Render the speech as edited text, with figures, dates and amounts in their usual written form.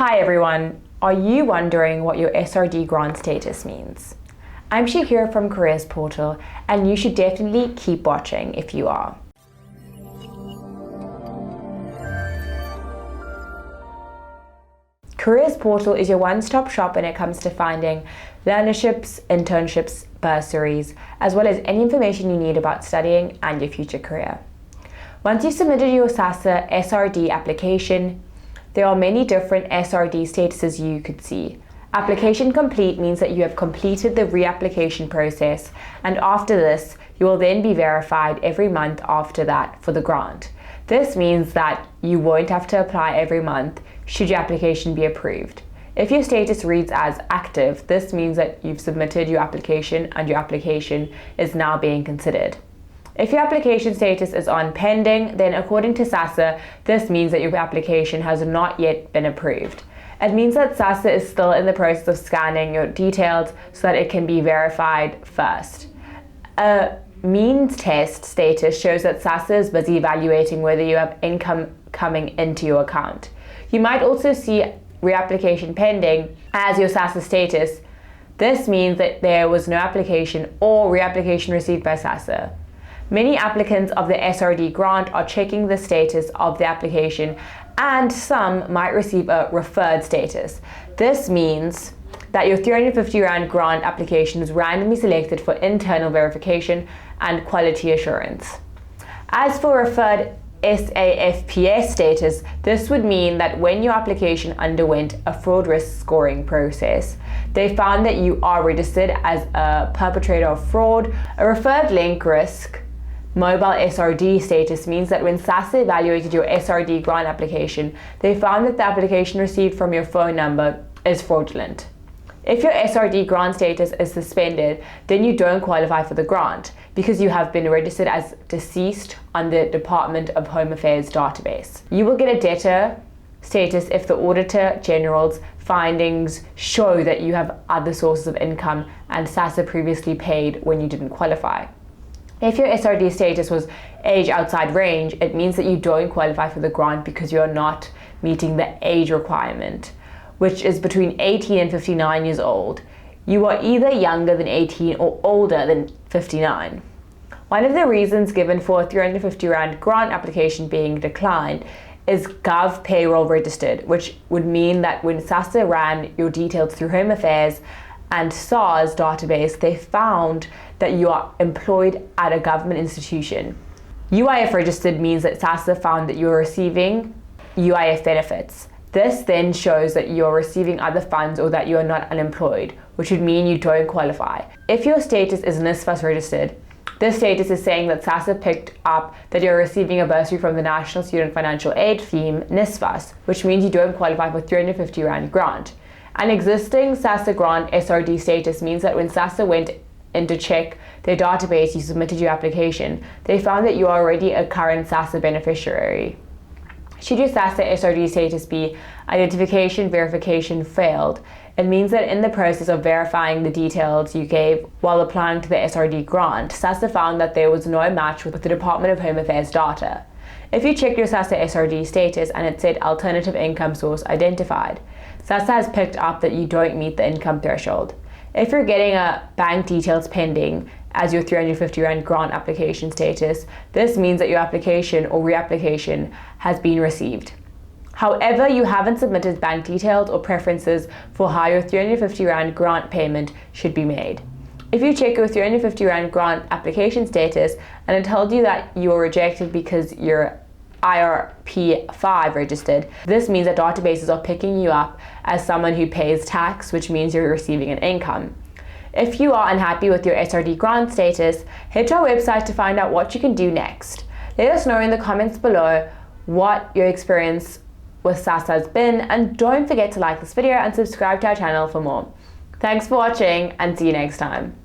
Hi everyone, are you wondering what your SRD grant status means? I'm Shakeerah from Careers Portal, and you should definitely keep watching if you are. Careers Portal is your one-stop shop when it comes to finding learnerships, internships, bursaries, as well as any information you need about studying and your future career. Once you've submitted your Sassa SRD application, there are many different SRD statuses you could see. Application complete means that you have completed the reapplication process, and after this, you will then be verified every month after that for the grant. This means that you won't have to apply every month should your application be approved. If your status reads as active, this means that you've submitted your application and your application is now being considered. If your application status is on pending, then according to Sassa, this means that your application has not yet been approved. It means that Sassa is still in the process of scanning your details so that it can be verified first. A means test status shows that Sassa is busy evaluating whether you have income coming into your account. You might also see reapplication pending as your Sassa status. This means that there was no application or reapplication received by Sassa. Many applicants of the SRD grant are checking the status of the application, and some might receive a referred status. This means that your 350 Rand grant application is randomly selected for internal verification and quality assurance. As for referred SAFPS status, this would mean that when your application underwent a fraud risk scoring process, they found that you are registered as a perpetrator of fraud. A referred link risk mobile SRD status means that when Sassa evaluated your SRD grant application, they found that the application received from your phone number is fraudulent. If your SRD grant status is suspended, then you don't qualify for the grant because you have been registered as deceased on the Department of Home Affairs database. You will get a debtor status if the Auditor General's findings show that you have other sources of income and Sassa previously paid when you didn't qualify. If your SRD status was age outside range, it means that you don't qualify for the grant because you are not meeting the age requirement, which is between 18 and 59 years old. You are either younger than 18 or older than 59. One of the reasons given for a 350 Rand grant application being declined is Gov Payroll Registered, which would mean that when Sassa ran your details through Home Affairs and SARS database, they found that you are employed at a government institution. UIF registered means that Sassa found that you are receiving UIF benefits. This then shows that you are receiving other funds or that you are not unemployed, which would mean you don't qualify. If your status is NSFAS registered, this status is saying that Sassa picked up that you're receiving a bursary from the National Student Financial Aid Scheme, NSFAS, which means you don't qualify for 350 Rand grant. An existing Sassa grant SRD status means that when Sassa went in to check their database, you submitted your application, they found that you are already a current Sassa beneficiary. Should your Sassa SRD status be identification verification failed, it means that in the process of verifying the details you gave while applying to the SRD grant, Sassa found that there was no match with the Department of Home Affairs data. If you checked your Sassa SRD status and it said alternative income source identified, Sassa has picked up that you don't meet the income threshold. If you're getting a bank details pending as your 350 Rand grant application status, this means that your application or reapplication has been received. However, you haven't submitted bank details or preferences for how your 350 Rand grant payment should be made. If you check your 350 Rand grant application status and it told you that you were rejected because you're IRP5 registered, this means that databases are picking you up as someone who pays tax, which means you're receiving an income. If you are unhappy with your SRD grant status, head to our website to find out what you can do next. Let us know in the comments below what your experience with Sassa has been, and don't forget to like this video and subscribe to our channel for more. Thanks for watching and see you next time.